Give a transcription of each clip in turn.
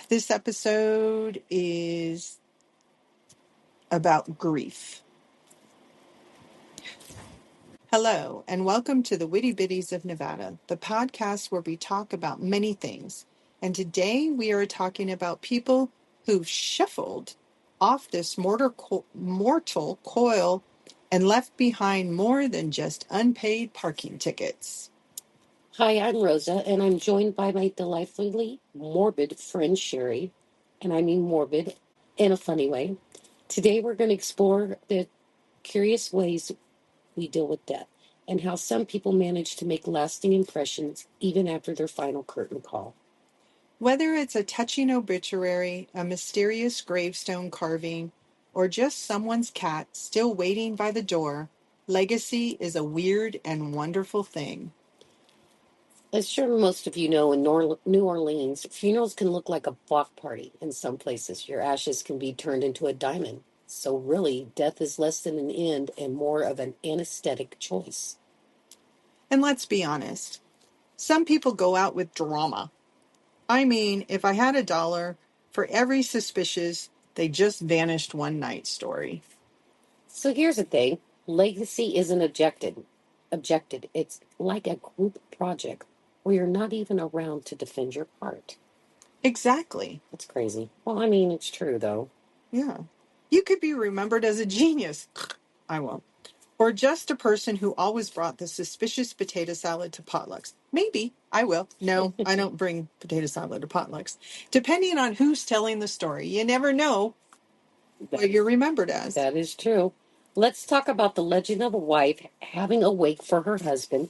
This episode is about grief. Hello, and welcome to the Witty Bitties of Nevada, the podcast where we talk about many things. And today we are talking about people who've shuffled off this mortal coil and left behind more than just unpaid parking tickets. Hi, I'm Rosa, and I'm joined by my delightfully morbid friend Sherry, and I mean morbid in a funny way. Today, we're going to explore the curious ways we deal with death and how some people manage to make lasting impressions even after their final curtain call. Whether it's a touching obituary, a mysterious gravestone carving, or just someone's cat still waiting by the door, legacy is a weird and wonderful thing. As sure most of you know, in New Orleans, funerals can look like a block party. In some places, your ashes can be turned into a diamond. So, really, death is less than an end and more of an anesthetic choice. And let's be honest, some people go out with drama. I mean, if I had $1 for every suspicious, they just vanished one night story. So here's the thing. Legacy isn't objected. It's like a group project where you're not even around to defend your part. Exactly. That's crazy. Well, I mean, it's true, though. Yeah. You could be remembered as a genius. I won't. Or just a person who always brought the suspicious potato salad to potlucks. Maybe I will. No, I don't bring potato salad to potlucks. Depending on who's telling the story, you never know what you're remembered as. That is true. Let's talk about the legend of a wife having a wake for her husband,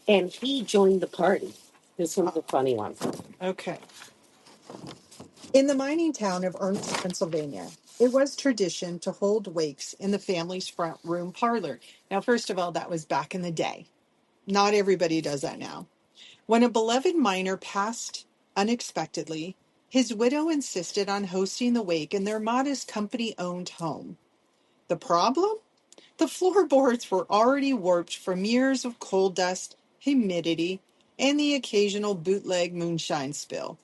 and he joined the party. This one's a funny one. Okay. In the mining town of Ernst, Pennsylvania, it was tradition to hold wakes in the family's front room parlor. Now, first of all, that was back in the day. Not everybody does that now. When a beloved miner passed unexpectedly, his widow insisted on hosting the wake in their modest company-owned home. The problem? The floorboards were already warped from years of coal dust, humidity, and the occasional bootleg moonshine spill.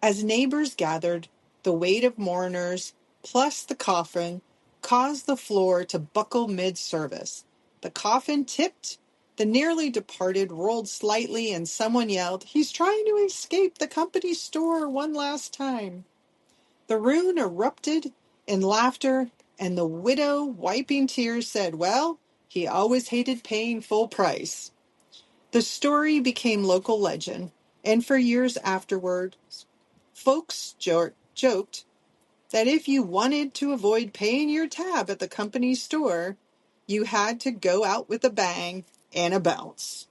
As neighbors gathered, the weight of mourners, plus the coffin, caused the floor to buckle mid-service. The coffin tipped, the nearly departed rolled slightly, and someone yelled, "He's trying to escape the company store one last time." The room erupted in laughter, and the widow, wiping tears, said, "Well, he always hated paying full price." The story became local legend, and for years afterward, folks joked that if you wanted to avoid paying your tab at the company store, you had to go out with a bang and a bounce.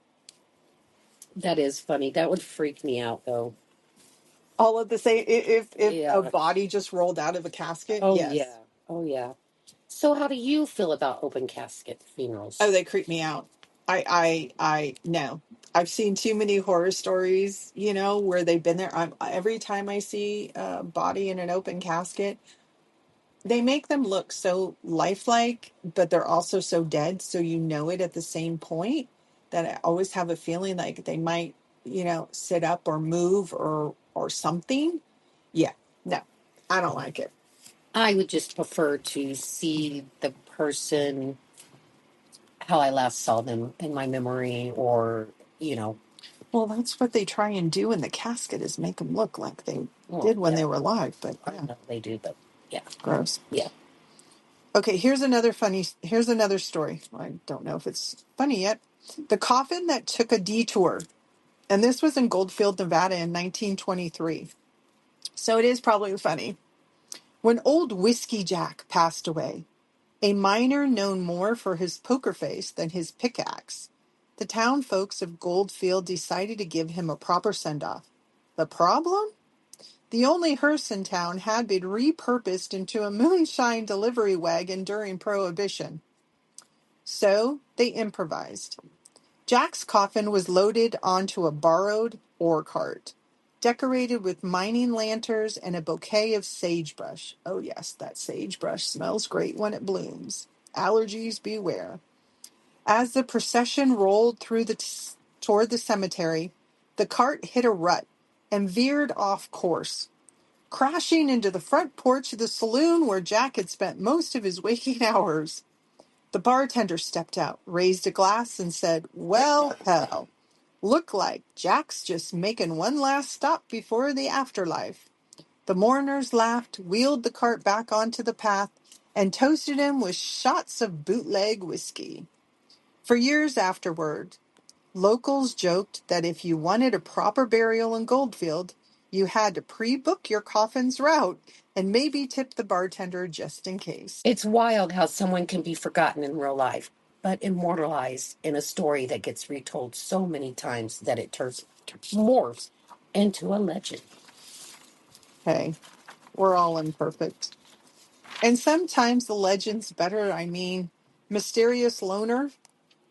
That is funny. That would freak me out, though. All of the same, if Yeah. a body just rolled out of a casket, Oh, yes. yeah. Oh, yeah. So, how do you feel about open casket funerals? Oh, they creep me out. I no. I've seen too many horror stories, where they've been there. Every time I see a body in an open casket, they make them look so lifelike, but they're also so dead. So you know it at the same point that I always have a feeling like they might, sit up or move or something. Yeah, no, I don't like it. I would just prefer to see the person how I last saw them in my memory, or, you know. Well, that's what they try and do in the casket is make them look like they Well, did when yeah, they were alive. But I yeah, know they do, but yeah, gross. yeah. Okay, here's another story. I don't know if it's funny yet. The coffin that took a detour. And this was in Goldfield, Nevada in 1923. So it is probably funny. When old Whiskey Jack passed away, a miner known more for his poker face than his pickaxe, the town folks of Goldfield decided to give him a proper send-off. The problem? The only hearse in town had been repurposed into a moonshine delivery wagon during Prohibition. So they improvised. Jack's coffin was loaded onto a borrowed ore cart, decorated with mining lanterns and a bouquet of sagebrush. Oh yes, that sagebrush smells great when it blooms. Allergies beware. As the procession rolled toward the cemetery, the cart hit a rut and veered off course. crashing into the front porch of the saloon where Jack had spent most of his waking hours. The bartender stepped out, raised a glass, and said, "Well, hell, look like Jack's just making one last stop before the afterlife." The mourners laughed, wheeled the cart back onto the path, and toasted him with shots of bootleg whiskey. For years afterward, locals joked that if you wanted a proper burial in Goldfield, you had to pre-book your coffin's route and maybe tip the bartender just in case. It's wild how someone can be forgotten in real life, but immortalized in a story that gets retold so many times that it morphs into a legend. Hey, we're all imperfect. And sometimes the legend's better. Mysterious loner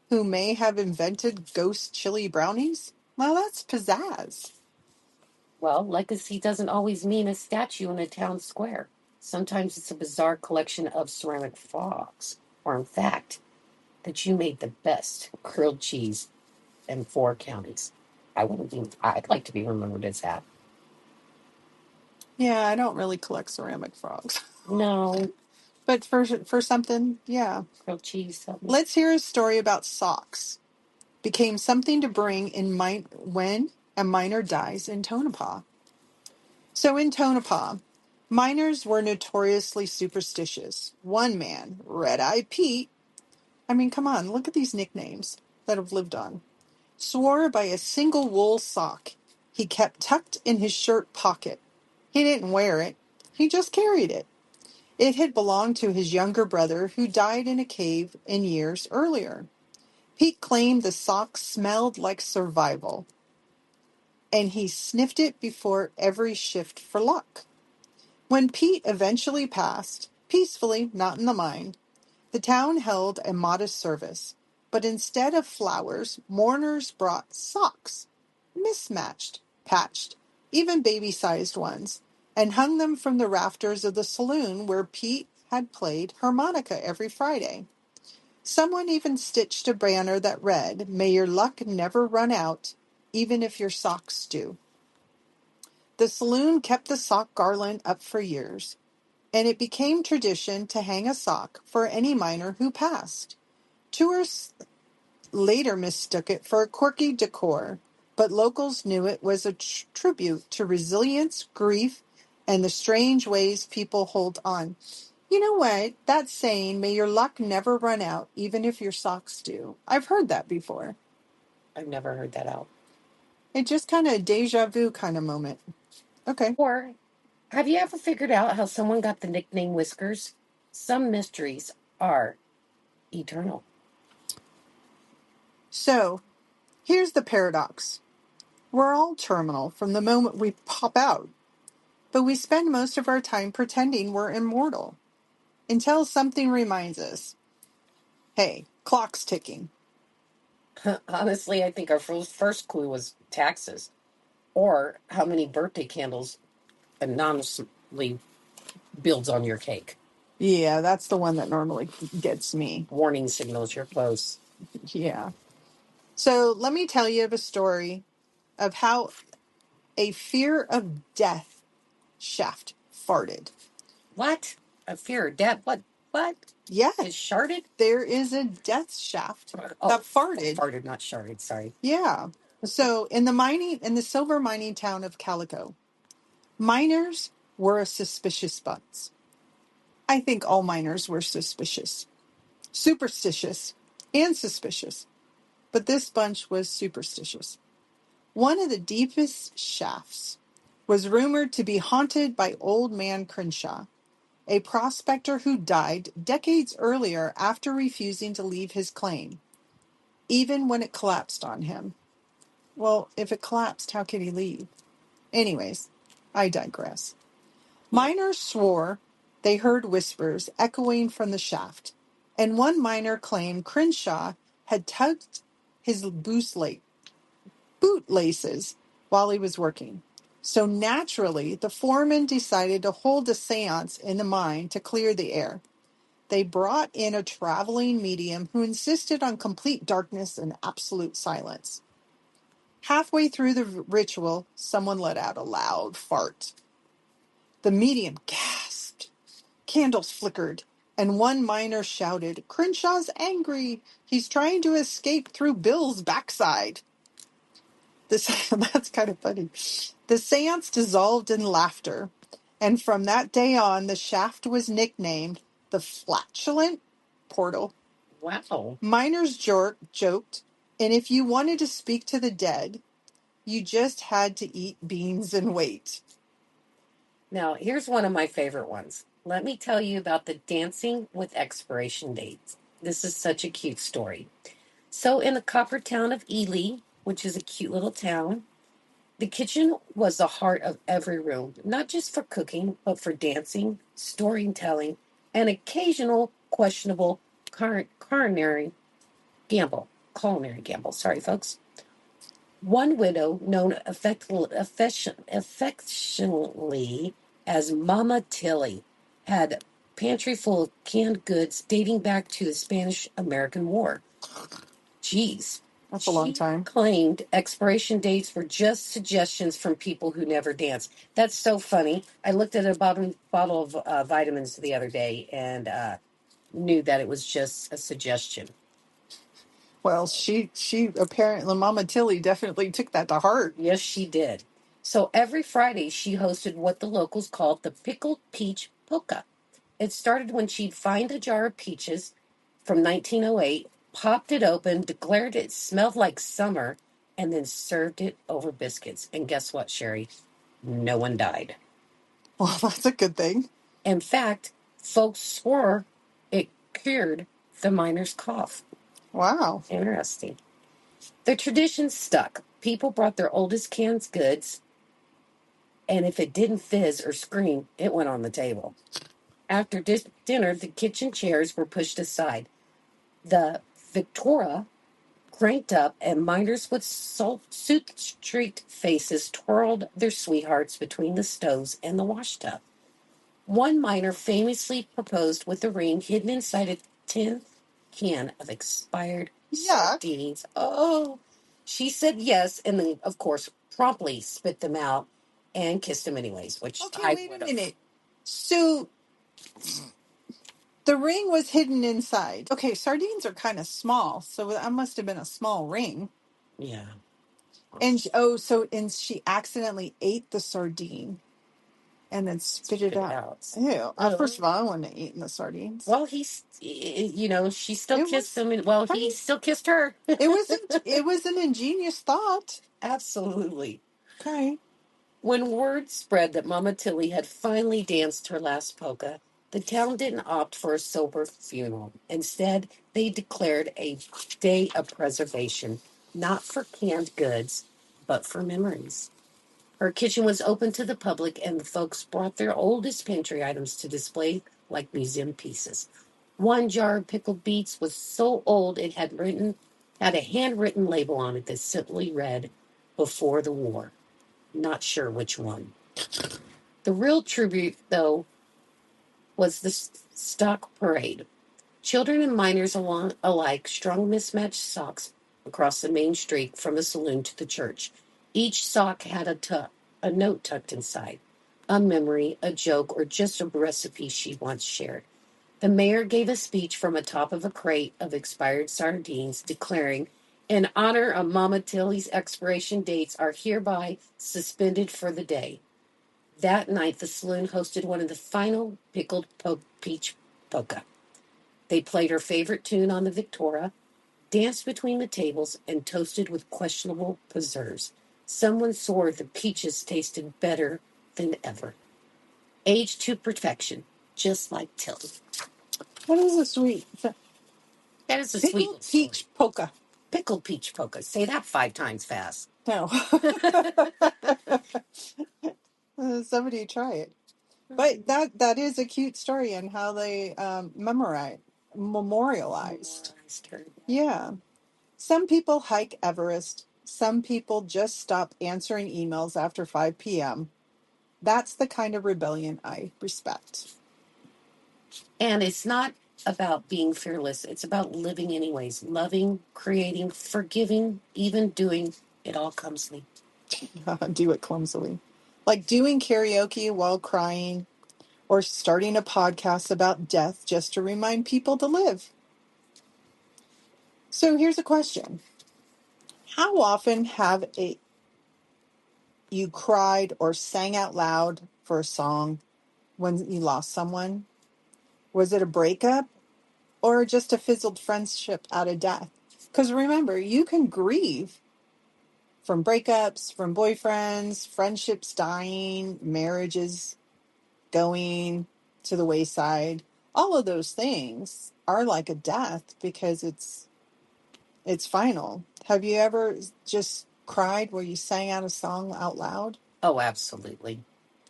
who may have invented ghost chili brownies? Well, that's pizzazz. Well, legacy doesn't always mean a statue in a town square. Sometimes it's a bizarre collection of ceramic frogs, or in fact, that you made the best grilled cheese in 4 counties. I'd like to be remembered as that. Yeah, I don't really collect ceramic frogs. No, But for something, yeah. grilled cheese, something. Let's hear a story about socks. Became something to bring in when a miner dies in Tonopah. So in Tonopah, miners were notoriously superstitious. One man, Red Eye Pete, come on, look at these nicknames that have lived on, swore by a single wool sock he kept tucked in his shirt pocket. He didn't wear it, he just carried it. It had belonged to his younger brother who died in a cave in years earlier. Pete claimed the sock smelled like survival, and he sniffed it before every shift for luck. When Pete eventually passed, peacefully, not in the mine, the town held a modest service, but instead of flowers, mourners brought socks, mismatched, patched, even baby-sized ones, and hung them from the rafters of the saloon where Pete had played harmonica every Friday. Someone even stitched a banner that read, "May your luck never run out, even if your socks do." The saloon kept the sock garland up for years, and it became tradition to hang a sock for any miner who passed. Tourists later mistook it for a quirky decor, but locals knew it was a tribute to resilience, grief, and the strange ways people hold on. You know what? That saying, "May your luck never run out, even if your socks do." I've heard that before. I've never heard that out. It just kind of a deja vu kind of moment. Okay. Or have you ever figured out how someone got the nickname Whiskers? Some mysteries are eternal. So here's the paradox. We're all terminal from the moment we pop out, but we spend most of our time pretending we're immortal until something reminds us, hey, clock's ticking. Honestly, I think our first clue was taxes, or how many birthday candles anonymously builds on your cake. Yeah, that's the one that normally gets me. Warning signals you're close. Yeah. So let me tell you of a story of how a fear of death shaft farted. What? A fear of death? What? What? Yeah, It sharded? there is a death shaft Oh, that farted. farted, not sharded. Sorry. Yeah. So in the silver mining town of Calico, miners were a suspicious bunch. I think all miners were suspicious, superstitious, and suspicious. But this bunch was superstitious. One of the deepest shafts was rumored to be haunted by Old Man Crenshaw, a prospector who died decades earlier after refusing to leave his claim, even when it collapsed on him. Well, if it collapsed, how could he leave? Anyways, I digress. Miners swore they heard whispers echoing from the shaft, and one miner claimed Crenshaw had tugged his bootlaces while he was working. So naturally, the foreman decided to hold a seance in the mine to clear the air. They brought in a traveling medium who insisted on complete darkness and absolute silence. Halfway through the ritual, someone let out a loud fart. The medium gasped. Candles flickered, and one miner shouted, "Crenshaw's angry. He's trying to escape through Bill's backside." This that's kind of funny. The seance dissolved in laughter, and from that day on, the shaft was nicknamed the Flatulent Portal. Wow. Miners joked, and if you wanted to speak to the dead, you just had to eat beans and wait. Now, here's one of my favorite ones. Let me tell you about the dancing with expiration dates. This is such a cute story. So, in the copper town of Ely, which is a cute little town, the kitchen was the heart of every room, not just for cooking, but for dancing, storytelling, and occasional questionable culinary gamble. Culinary gamble. Sorry, folks. One widow, known affectionately as Mama Tilly, had a pantry full of canned goods dating back to the Spanish-American War. Geez. That's a long She time. claimed expiration dates were just suggestions from people who never dance. That's so funny. I looked at a bottle of vitamins the other day and knew that it was just a suggestion. Well, she apparently, Mama Tilly definitely took that to heart. Yes, she did. So every Friday, she hosted what the locals called the Pickled Peach Polka. It started when she'd find a jar of peaches from 1908, popped it open, declared it smelled like summer, and then served it over biscuits. And guess what, Sherry? No one died. Well, that's a good thing. In fact, folks swore it cured the miner's cough. Wow. Interesting. The tradition stuck. People brought their oldest canned goods, and if it didn't fizz or scream, it went on the table. After dinner, the kitchen chairs were pushed aside. The Victoria cranked up, and miners with soot-streaked faces twirled their sweethearts between the stoves and the washtub. One miner famously proposed with a ring hidden inside a tin can of expired sardines. Oh, she said yes, and then, of course, promptly spit them out and kissed him anyways, which Okay, I wait a would have. minute. So the ring was hidden inside. Okay, sardines are kind of small, so that must have been a small ring. Yeah. And she accidentally ate the sardine and then spit it out. Ew. First of all, I wouldn't have eaten the sardines. Well, she still It kissed was, him, and well, I he mean, still kissed her. it was an ingenious thought. Absolutely. Okay. When word spread that Mama Tilly had finally danced her last polka, the town didn't opt for a sober funeral. Instead, they declared a day of preservation, not for canned goods, but for memories. Her kitchen was open to the public, and the folks brought their oldest pantry items to display like museum pieces. One jar of pickled beets was so old it had a handwritten label on it that simply read, "Before the war." Not sure which one. The real tribute, though, was the stock parade. Children and miners alike strung mismatched socks across the main street from the saloon to the church. Each sock had a note tucked inside, a memory, a joke, or just a recipe she once shared. The mayor gave a speech from atop of a crate of expired sardines, declaring, "In honor of Mama Tilly's expiration dates are hereby suspended for the day." That night, the saloon hosted one of the final pickled peach polka. They played her favorite tune on the Victoria, danced between the tables, and toasted with questionable preserves. Someone swore the peaches tasted better than ever. Aged to perfection, just like Tilly. What is a sweet That is a sweet pickled little story. peach polka? Pickled peach polka. Say that 5 times fast. No. Somebody try it. But that is a cute story and how they memorialized. Her. Yeah. Some people hike Everest. Some people just stop answering emails after 5 p.m. That's the kind of rebellion I respect. And it's not about being fearless. It's about living anyways, loving, creating, forgiving, even doing it all clumsily. Do it clumsily. like doing karaoke while crying or starting a podcast about death just to remind people to live. So here's a question. How often have you cried or sang out loud for a song when you lost someone? Was it a breakup or just a fizzled friendship out of death? Because remember, you can grieve from breakups, from boyfriends, friendships dying, marriages going to the wayside. All of those things are like a death because it's final. Have you ever just cried where you sang out a song out loud Oh, absolutely.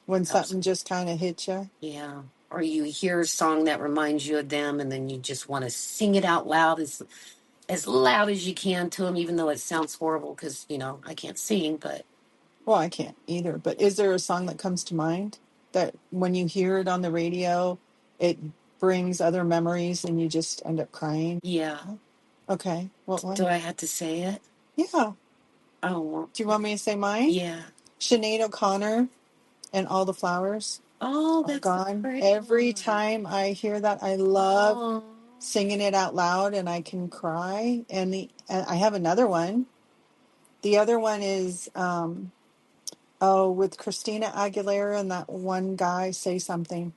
when something Absolutely. just kind of hit you? Yeah. Or you hear a song that reminds you of them, and then you just want to sing it out loud as loud as you can to them, even though it sounds horrible because, I can't sing, but Well, I can't either, but yeah. is there a song that comes to mind that when you hear it on the radio, it brings other memories and you just end up crying? Yeah. Okay. What Do one? I have to say it? Yeah. Oh, well, Do you want me to say mine? yeah. Sinead O'Connor and All the Flowers Oh, Are that's a Gone. pretty Every one. time I hear that, I love Oh, singing it out loud and I can cry. And I have another one. The other one is with Christina Aguilera and that one guy, Say Something.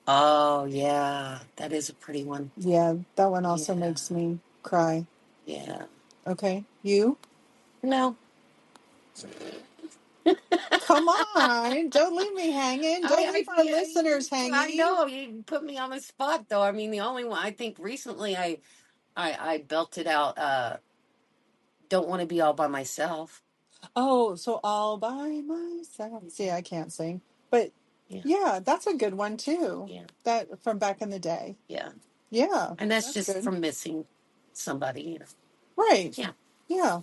oh, yeah. That is a pretty one. Yeah, that one also Yeah. makes me cry. Yeah. Okay. You? No. Come on. Don't leave me hanging. Don't leave our Yeah, listeners I hanging. know you put me on the spot though. I mean, the only one I think recently I belted out. Don't want to be all by myself. Oh, so all by myself. See, I can't sing. But Yeah, yeah, that's a good one too. yeah, That from back in the day. yeah. Yeah, And that's that's just good. from missing somebody. Right. Yeah. Yeah.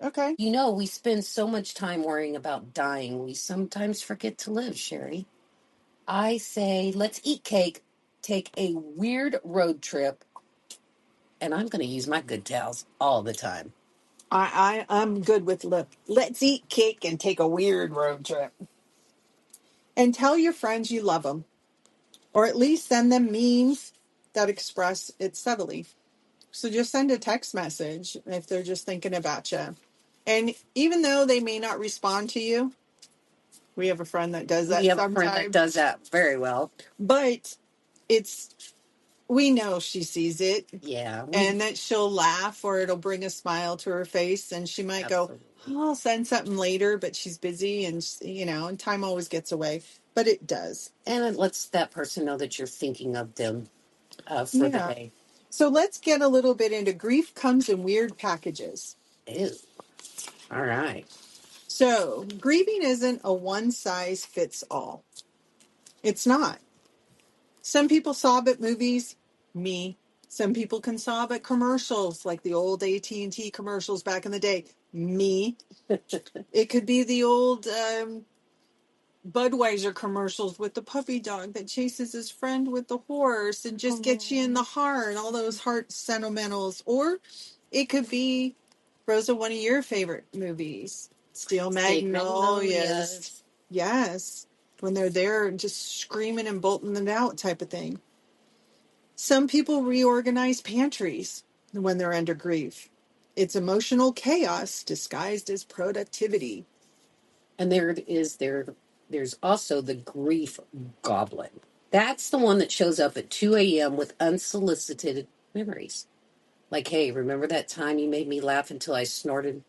Okay. We spend so much time worrying about dying, we sometimes forget to live, Sherry. I say, let's eat cake, take a weird road trip, and I'm going to use my good towels all the time. I'm good with let's eat cake and take a weird road trip. And tell your friends you love them. Or at least send them memes that express it subtly. So just send a text message if they're just thinking about you. And even though they may not respond to you, we have a friend that does We that have a friend that sometimes. does that very well. But we know she sees it Yeah, and that she'll laugh or it'll bring a smile to her face. And she might go, absolutely. oh, I'll send something later, but she's busy and, and time always gets away. But it does. And it lets that person know that you're thinking of them for the Yeah. day. So let's get a little bit into grief comes in weird packages. Ew. All right. So grieving isn't a one size fits all. It's not. Some people sob at movies, me. Some people can sob at commercials, like the old AT&T commercials back in the day, me. It could be the old Budweiser commercials with the puppy dog that chases his friend with the horse and just gets you in the heart, all those heart sentimentals. Or it could be, Rosa, one of your favorite movies, Steel Steak Magnolias. magnolias. Yes, when they're there just screaming and bolting it out type of thing. Some people reorganize pantries when they're under grief. It's emotional chaos disguised as productivity. And there's also the grief goblin. That's the one that shows up at 2 a.m. with unsolicited memories. Like, hey, remember that time you made me laugh until I snorted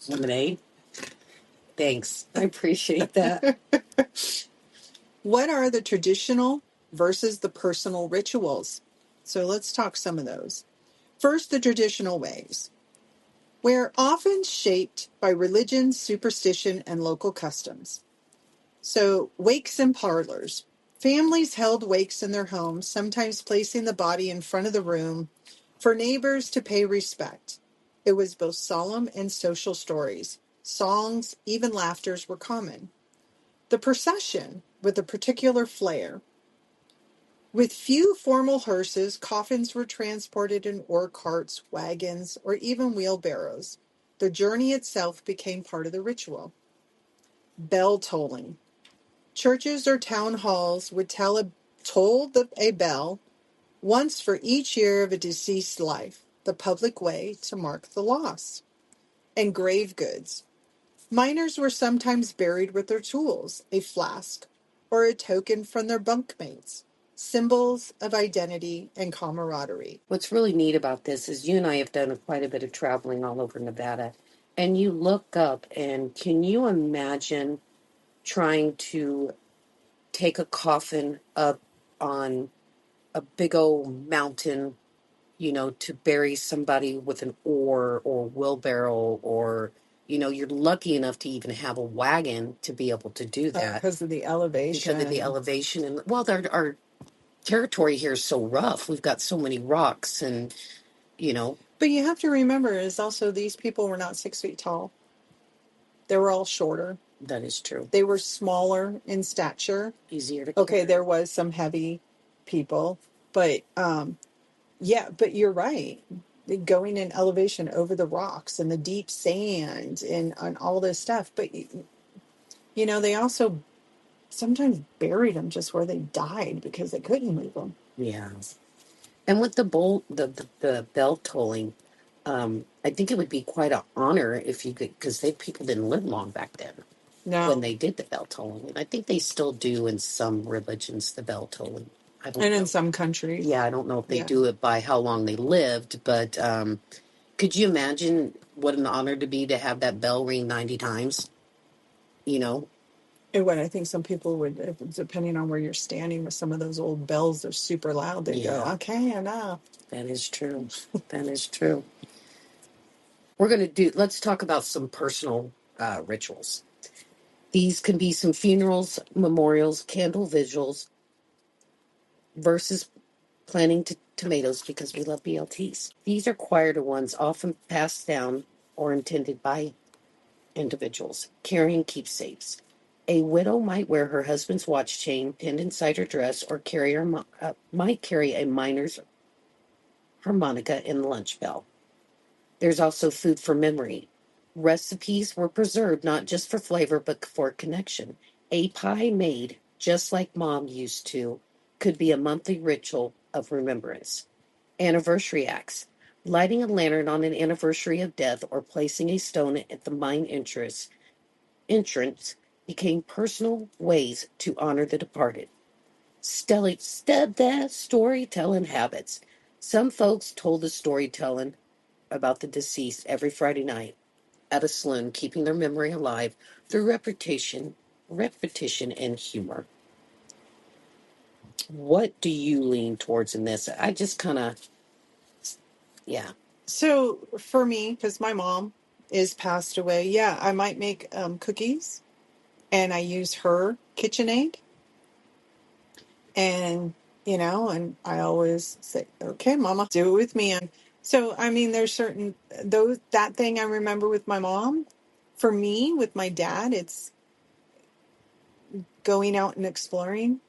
lemonade? Thanks. I appreciate that. What are the traditional versus the personal rituals? So let's talk some of those. First, the traditional ways, where often shaped by religion, superstition, and local customs. So, wakes and parlors. Families held wakes in their homes, sometimes placing the body in front of the room for neighbors to pay respect. It was both solemn and social stories. Songs, even laughters were common. The procession, with a particular flair. With few formal hearses, coffins were transported in ore carts, wagons, or even wheelbarrows. The journey itself became part of the ritual. bell tolling. Churches or town halls would toll a bell once for each year of a deceased life, the public way to mark the loss. And grave goods. Miners were sometimes buried with their tools, a flask, or a token from their bunkmates, symbols of identity and camaraderie. What's really neat about this is you and I have done quite a bit of traveling all over Nevada, and you look up and can you imagine trying to take a coffin up on a big old mountain, to bury somebody with an oar or wheelbarrow, or, you're lucky enough to even have a wagon to be able to do that Because of the because of the elevation. elevation. And well, our territory here is so rough. We've got so many rocks and, But you have to remember is also these people were not 6 feet tall. They were all shorter. that is true. They were smaller in stature. Easier to Okay, carry. there was some heavy people, but yeah, but you're right. Going in elevation over the rocks and the deep sand and all this stuff. But they also sometimes buried them just where they died because they couldn't move them. Yeah. And with the bell tolling, I think it would be quite an honor if you could, because people didn't live long back then No. when they did the bell tolling. And I think they still do in some religions, the bell tolling. I don't And know. in some countries. Yeah, I don't know if they Yeah. do it by how long they lived, but could you imagine what an honor to be to have that bell ring 90 times? And what I think some people would, depending on where you're standing with some of those old bells, they're super loud. They go, Yeah. okay, enough. That is true. That is true. Let's talk about some personal rituals. These can be some funerals, memorials, candle vigils, versus planting tomatoes because we love BLTs. These are quieter ones, often passed down or intended by individuals, carrying keepsakes. A widow might wear her husband's watch chain pinned inside her dress, or might carry a miner's harmonica in the lunch bell. There's also food for memory. Recipes were preserved not just for flavor, but for connection. A pie made just like mom used to could be a monthly ritual of remembrance. Anniversary acts. Lighting a lantern on an anniversary of death or placing a stone at the mine entrance became personal ways to honor the departed. Steadfast storytelling habits. Some folks told the storytelling about the deceased every Friday night at a saloon, keeping their memory alive through repetition, and humor. What do you lean towards in this? I just kind of, yeah. So for me, because my mom is passed away, yeah, I might make cookies and I use her KitchenAid. And, and I always say, okay, mama, do it with me. And so, I mean, there's that thing I remember with my mom. For me, with my dad, it's going out and exploring.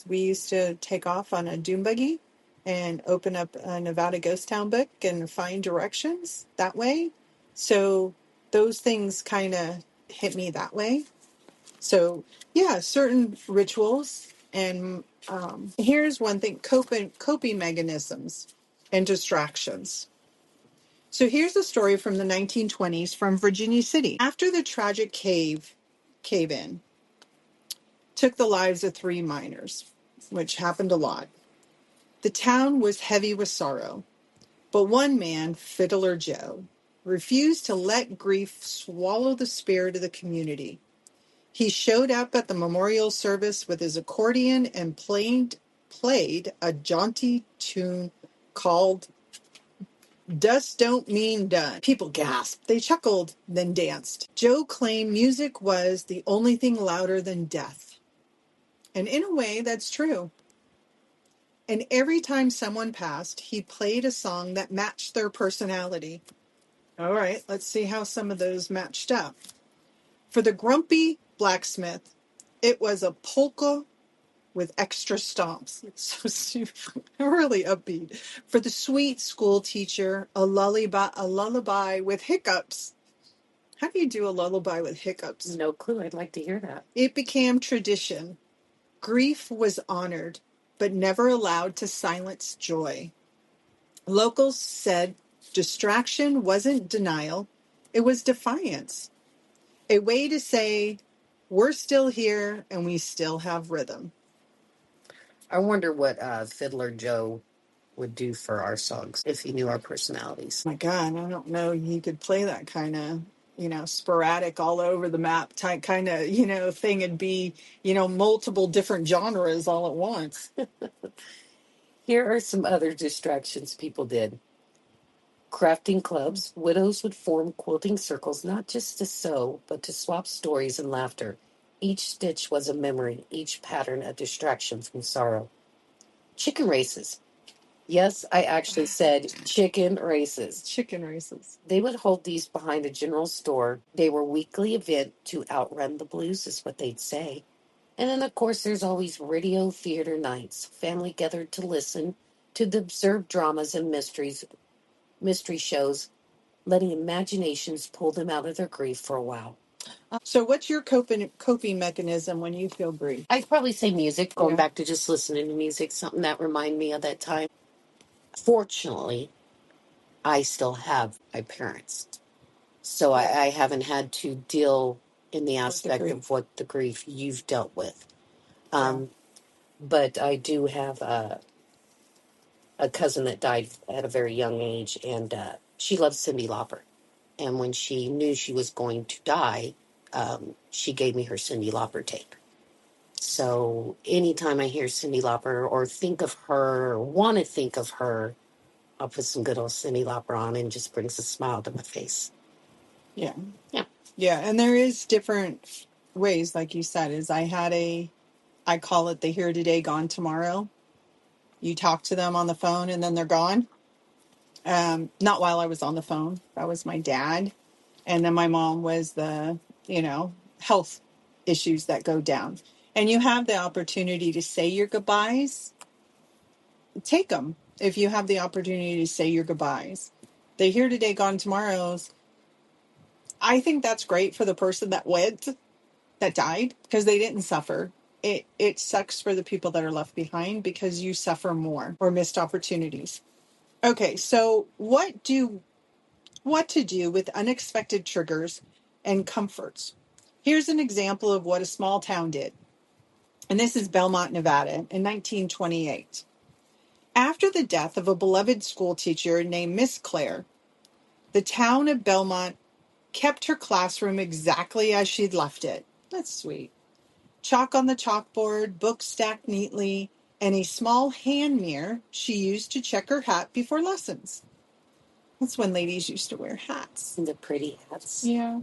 We used to take off on a dune buggy and open up a Nevada ghost town book and find directions that way. So those things kind of hit me that way. So yeah, certain rituals. And here's one thing: coping mechanisms and distractions. So here's a story from the 1920s from Virginia City. After the tragic cave-in took the lives of 3 miners, which happened a lot, the town was heavy with sorrow. But one man, Fiddler Joe, refused to let grief swallow the spirit of the community. He showed up at the memorial service with his accordion and played a jaunty tune called Dust Don't Mean Done. People gasped. They chuckled, then danced. Joe claimed music was the only thing louder than death. And in a way, that's true. And every time someone passed, he played a song that matched their personality. All right, let's see how some of those matched up. For the grumpy blacksmith, it was a polka with extra stomps. So really upbeat. For the sweet school teacher, a lullaby with hiccups. How do you do a lullaby with hiccups? No clue. I'd like to hear that. It became tradition. Grief was honored, but never allowed to silence joy. Locals said distraction wasn't denial, it was defiance. A way to say, we're still here and we still have rhythm. I wonder what Fiddler Joe would do for our songs if he knew our personalities. My God, I don't know. He could play that kind of, sporadic all over the map type kind of, thing. It'd be, multiple different genres all at once. Here are some other distractions people did. Crafting clubs, widows would form quilting circles not just to sew, but to swap stories and laughter. Each stitch was a memory, each pattern a distraction from sorrow. Chicken races. Yes, I actually said chicken races. Chicken races. They would hold these behind a general store. They were weekly event to outrun the blues, is what they'd say. And then, of course, there's always radio theater nights. Family gathered to listen to the observed dramas and mystery shows, letting imaginations pull them out of their grief for a while. So, what's your coping mechanism when you feel grief? I'd probably say music, going Yeah. back to just listening to music, something that reminded me of that time. Fortunately, I still have my parents. So I haven't had to deal in the aspect of what the grief you've dealt with. But I do have a cousin that died at a very young age, and she loved Cyndi Lauper. And when she knew she was going to die, she gave me her Cyndi Lauper tape. So anytime I hear Cyndi Lauper or think of her or want to think of her, I'll put some good old Cyndi Lauper on and it just brings a smile to my face. Yeah. Yeah. Yeah. And there is different ways, like you said, I call it the here today, gone tomorrow. You talk to them on the phone and then they're gone. Not while I was on the phone. That was my dad. And then my mom was the, health issues that go down. And you have the opportunity to say your goodbyes. Take them if you have the opportunity to say your goodbyes. The here today, gone tomorrows. I think that's great for the person that died, because they didn't suffer. It sucks for the people that are left behind because you suffer more or missed opportunities. Okay, so what to do with unexpected triggers and comforts. Here's an example of what a small town did. And this is Belmont, Nevada in 1928. After the death of a beloved school teacher named Miss Clare, the town of Belmont kept her classroom exactly as she'd left it. That's sweet. Chalk on the chalkboard, books stacked neatly, and a small hand mirror she used to check her hat before lessons. That's when ladies used to wear hats. And the pretty hats. Yeah.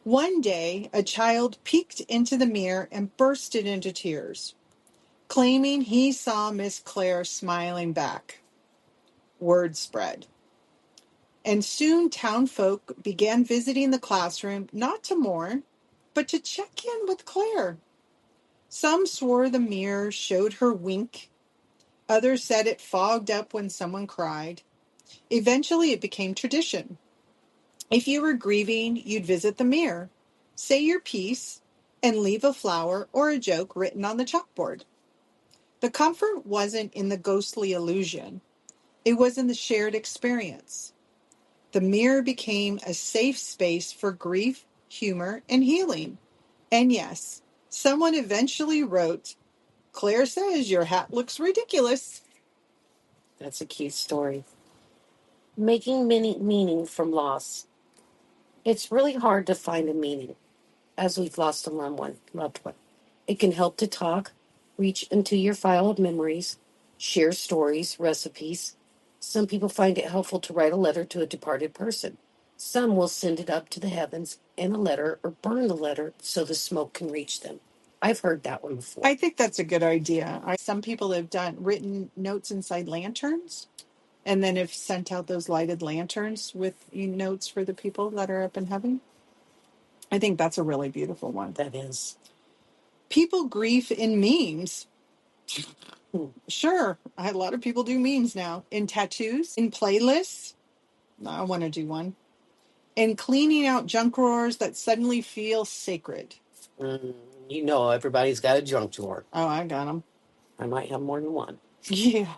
One day, a child peeked into the mirror and bursted into tears, claiming he saw Miss Clare smiling back. Word spread. And soon townfolk began visiting the classroom, not to mourn, but to check in with Claire. Some swore the mirror showed her wink. Others said it fogged up when someone cried. Eventually, it became tradition. If you were grieving, you'd visit the mirror, say your piece, and leave a flower or a joke written on the chalkboard. The comfort wasn't in the ghostly illusion. It was in the shared experience. The mirror became a safe space for grief, humor, and healing. And yes, someone eventually wrote, "Claire says your hat looks ridiculous." That's a cute story. Making meaning from loss. It's really hard to find a meaning as we've lost a loved one. It can help to talk, reach into your file of memories, share stories, recipes. Some people find it helpful to write a letter to a departed person. Some will send it up to the heavens in a letter or burn the letter so the smoke can reach them. I've heard that one before. I think that's a good idea. Some people have written notes inside lanterns, and then have sent out those lighted lanterns with notes for the people that are up in heaven. I think that's a really beautiful one. That is. People grieve in memes. Sure, a lot of people do memes now. In tattoos, in playlists. I want to do one. and cleaning out junk drawers that suddenly feel sacred. You know, everybody's got a junk drawer. Oh, I got them. I might have more than one. Yeah.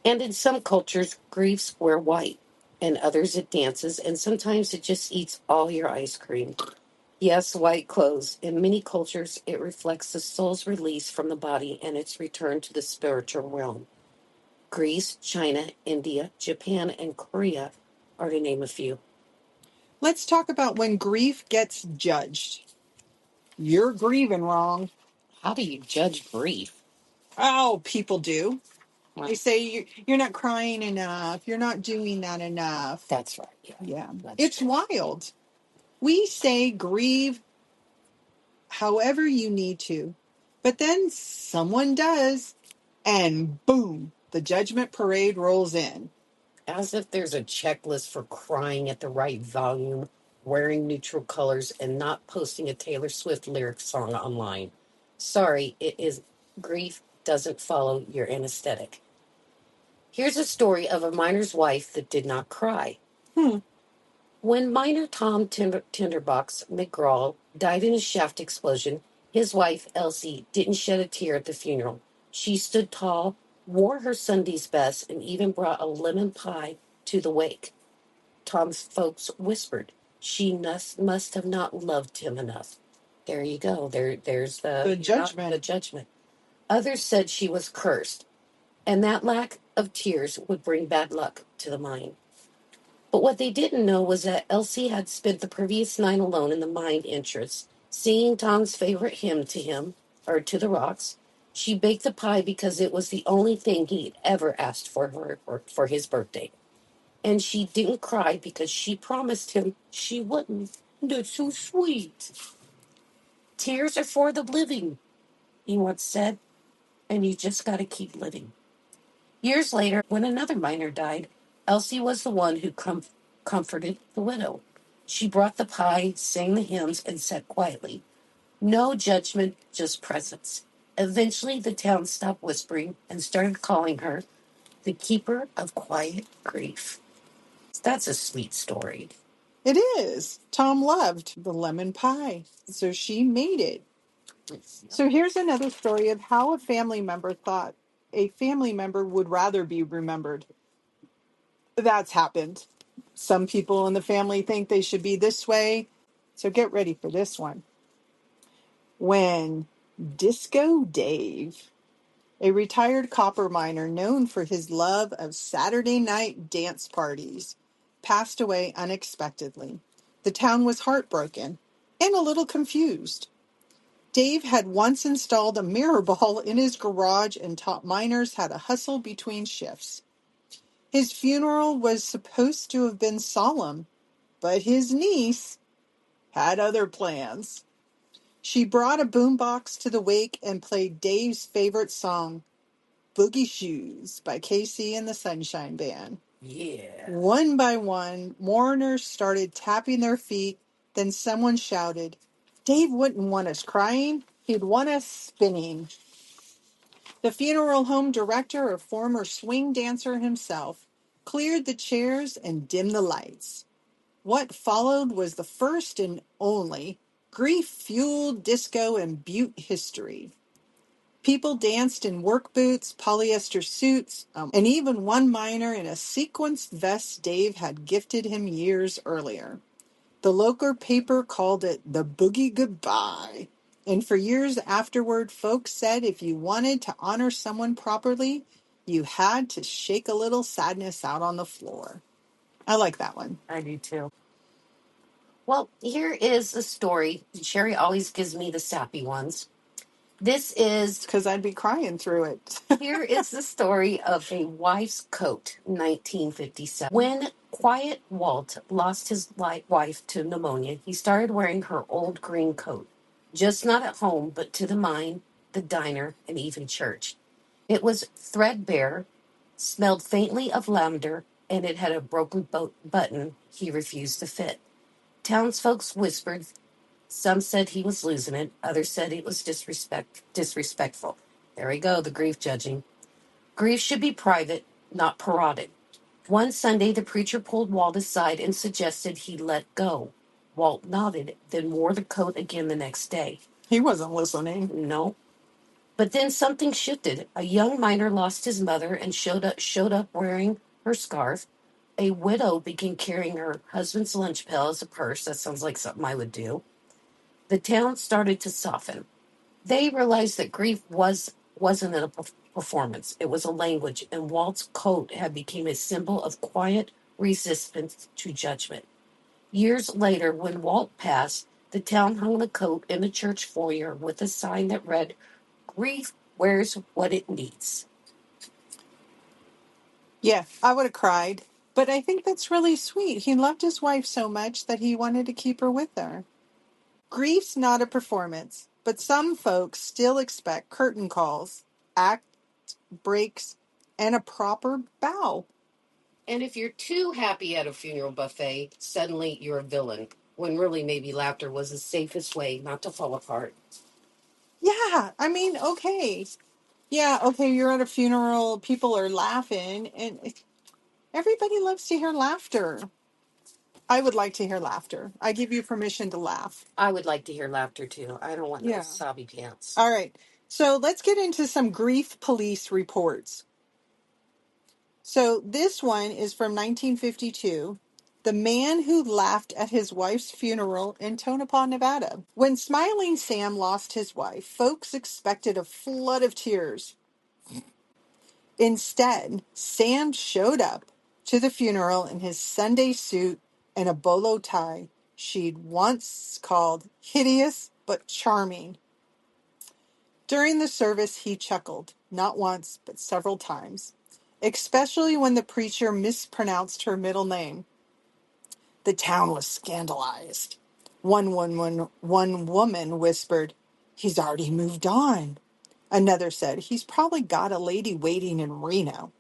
And in some cultures, griefs wear white, and others it dances, and sometimes it just eats all your ice cream. Yes, white clothes. In many cultures, it reflects the soul's release from the body and its return to the spiritual realm. Greece, China, India, Japan, and Korea are to name a few. Let's talk about when grief gets judged. You're grieving wrong. How do you judge grief? Oh, people do. Well, They say you're not crying enough. You're not doing that enough. that's right. Yeah, Yeah. that's It's true. wild. We say grieve however you need to, but then someone does, and boom, the judgment parade rolls in. As if there's a checklist for crying at the right volume, wearing neutral colors, and not posting a Taylor Swift lyric song online. Sorry, it is grief doesn't follow your anesthetic. Here's a story of a miner's wife that did not cry. Hmm. When miner Tom Tinderbox McGraw died in a shaft explosion, his wife, Elsie, didn't shed a tear at the funeral. She stood tall, wore her Sunday's best, and even brought a lemon pie to the wake. Tom's folks whispered, she must have not loved him enough. There you go. There's The the judgment. judgment. Others said she was cursed, and that lack of tears would bring bad luck to the mine. But what they didn't know was that Elsie had spent the previous night alone in the mine entrance, singing Tom's favorite hymn to him, or to the rocks. She baked the pie because it was the only thing he'd ever asked for his birthday. And she didn't cry because she promised him she wouldn't. That's so sweet. Tears are for the living, he once said, and you just got to keep living. Years later, when another miner died, Elsie was the one who comforted the widow. She brought the pie, sang the hymns, and sat quietly. No judgment, just presence. Eventually, the town stopped whispering and started calling her the keeper of quiet grief. That's a sweet story. It is. Tom loved the lemon pie, so she made it. So here's another story of how a family member thought a family member would rather be remembered. That's happened. Some people in the family think they should be this way. So get ready for this one. When Disco Dave, a retired copper miner known for his love of Saturday night dance parties, passed away unexpectedly, the town was heartbroken and a little confused. Dave had once installed a mirror ball in his garage and taught miners how to hustle between shifts. His funeral was supposed to have been solemn, but his niece had other plans. She brought a boombox to the wake and played Dave's favorite song, Boogie Shoes by Casey and the Sunshine Band. Yeah. One by one, mourners started tapping their feet. Then someone shouted, Dave wouldn't want us crying. He'd want us spinning. The funeral home director, a former swing dancer himself, cleared the chairs and dimmed the lights. What followed was the first and only grief-fueled disco in Butte history. People danced in work boots, polyester suits, and even one miner in a sequenced vest Dave had gifted him years earlier. The local paper called it the Boogie Goodbye. And for years afterward, folks said if you wanted to honor someone properly, you had to shake a little sadness out on the floor. I like that one. I do too. Well, here is a story. Sherry always gives me the sappy ones. This is Because I'd be crying through it. Here is the story of a wife's coat, 1957. When Quiet Walt lost his wife to pneumonia, he started wearing her old green coat, just not at home, but to the mine, the diner, and even church. It was threadbare, smelled faintly of lavender, and it had a broken button he refused to fit. Townsfolk whispered. Some said he was losing it. Others said it was disrespectful. There we go, the grief judging. Grief should be private, not parodied. One Sunday, the preacher pulled Walt aside and suggested he let go. Walt nodded, then wore the coat again the next day. He wasn't listening. No. But then something shifted. A young miner lost his mother and showed up wearing her scarf. A widow began carrying her husband's lunch pail as a purse. That sounds like something I would do. The town started to soften. They realized that grief wasn't a performance. It was a language, and Walt's coat had become a symbol of quiet resistance to judgment. Years later, when Walt passed, the town hung the coat in the church foyer with a sign that read, "Grief wears what it needs." Yeah, I would have cried. But I think that's really sweet. He loved his wife so much that he wanted to keep her with her. Grief's not a performance, but some folks still expect curtain calls, act breaks, and a proper bow. And if you're too happy at a funeral buffet, suddenly you're a villain, when really maybe laughter was the safest way not to fall apart. Yeah, I mean, okay. Yeah, okay, you're at a funeral, people are laughing, and everybody loves to hear laughter. I would like to hear laughter. I give you permission to laugh. I would like to hear laughter too. I don't want no Yeah. sobby pants. All right. So let's get into some grief police reports. So this one is from 1952. The man who laughed at his wife's funeral in Tonopah, Nevada. When Smiling Sam lost his wife, folks expected a flood of tears. Instead, Sam showed up to the funeral in his Sunday suit and a bolo tie she'd once called hideous but charming. During the service, he chuckled, not once, but several times, especially when the preacher mispronounced her middle name. The town was scandalized. One woman whispered, "He's already moved on." Another said, "He's probably got a lady waiting in Reno."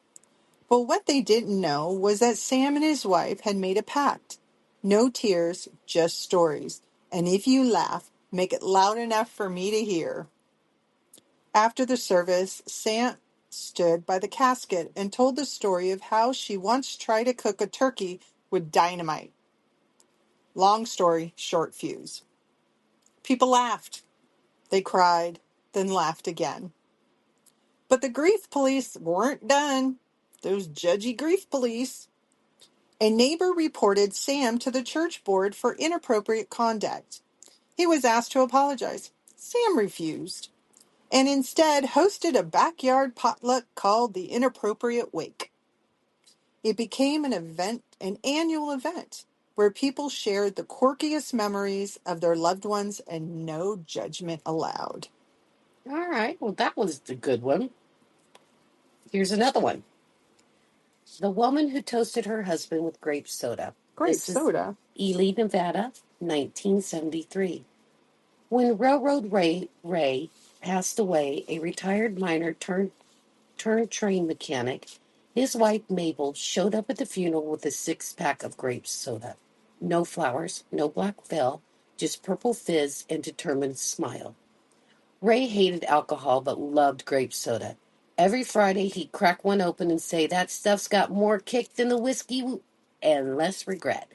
But what they didn't know was that Sam and his wife had made a pact. No tears, just stories. And if you laugh, make it loud enough for me to hear. After the service, Sam stood by the casket and told the story of how she once tried to cook a turkey with dynamite. Long story, short fuse. People laughed. They cried, then laughed again. But the grief police weren't done. Those judgy grief police. A neighbor reported Sam to the church board for inappropriate conduct. He was asked to apologize. Sam refused, and instead hosted a backyard potluck called the Inappropriate Wake. It became an annual event, where people shared the quirkiest memories of their loved ones and no judgment allowed. All right, well, that was the good one. Here's another one. The woman who toasted her husband with grape soda. Grape This is soda. Ely, Nevada, 1973. When Railroad Ray passed away, a retired miner turned train mechanic, his wife Mabel showed up at the funeral with a six-pack of grape soda. No flowers, no black veil, just purple fizz and determined smile. Ray hated alcohol but loved grape soda. Every Friday he'd crack one open and say, "That stuff's got more kick than the whiskey and less regret."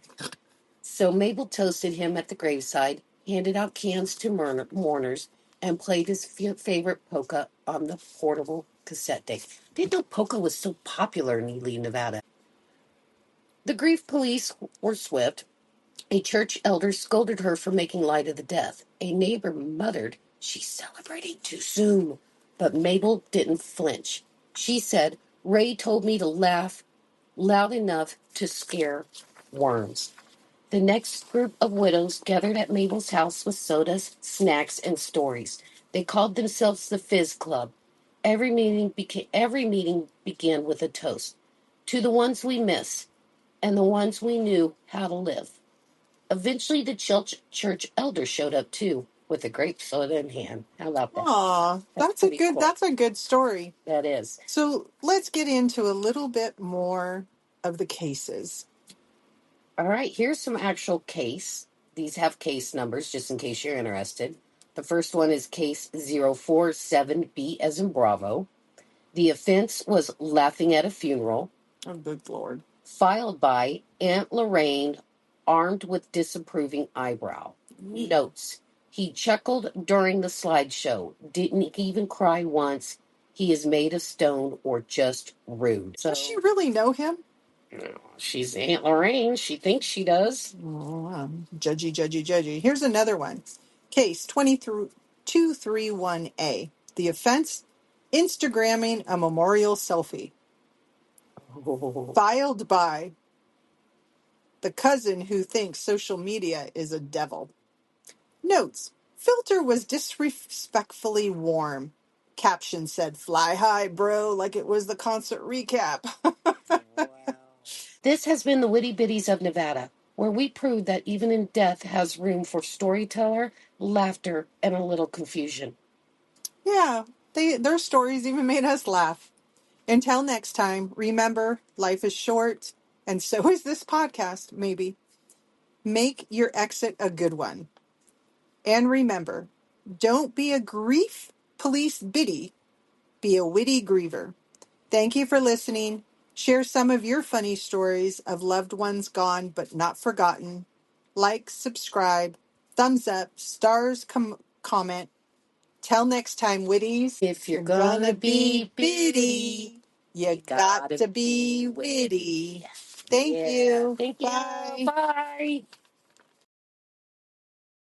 So Mabel toasted him at the graveside, handed out cans to mourners, and played his favorite polka on the portable cassette deck. Didn't know polka was so popular in Ely, Nevada. The grief police were swift. A church elder scolded her for making light of the death. A neighbor muttered, "She's celebrating too soon." But Mabel didn't flinch. She said, "Ray told me to laugh loud enough to scare worms." The next group of widows gathered at Mabel's house with sodas, snacks, and stories. They called themselves the Fizz Club. Every meeting began with a toast to the ones we miss and the ones we knew how to live. Eventually, the church elder showed up too, with a grape soda in hand. How about that? Aw, That's pretty cool. that's a good story. That is. So let's get into a little bit more of the cases. All right, here's some actual case. These have case numbers, just in case you're interested. The first one is case 047B as in Bravo. The offense was laughing at a funeral. Oh, good Lord. Filed by Aunt Lorraine, armed with disapproving eyebrow. Notes. He chuckled during the slideshow, didn't even cry once. He is made of stone or just rude. Does she really know him? She's Aunt Lorraine. She thinks she does. Oh, wow. Judgy, judgy, judgy. Here's another one. Case 231A. The offense, Instagramming a memorial selfie. Filed by the cousin who thinks social media is a devil. Notes. Filter was disrespectfully warm. Caption said, "Fly high, bro," like it was the concert recap. This has been the Witty Bitties of Nevada, where we prove that even in death has room for storyteller, laughter, and a little confusion. Yeah, their stories even made us laugh. Until next time, remember, life is short, and so is this podcast, maybe. Make your exit a good one. And remember, don't be a grief police biddy, be a witty griever. Thank you for listening. Share some of your funny stories of loved ones gone but not forgotten. Like, subscribe, thumbs up, stars, comment. Till next time, witties. If you're gonna be bitty, you got to be witty. Thank you. Thank you. Bye. Bye.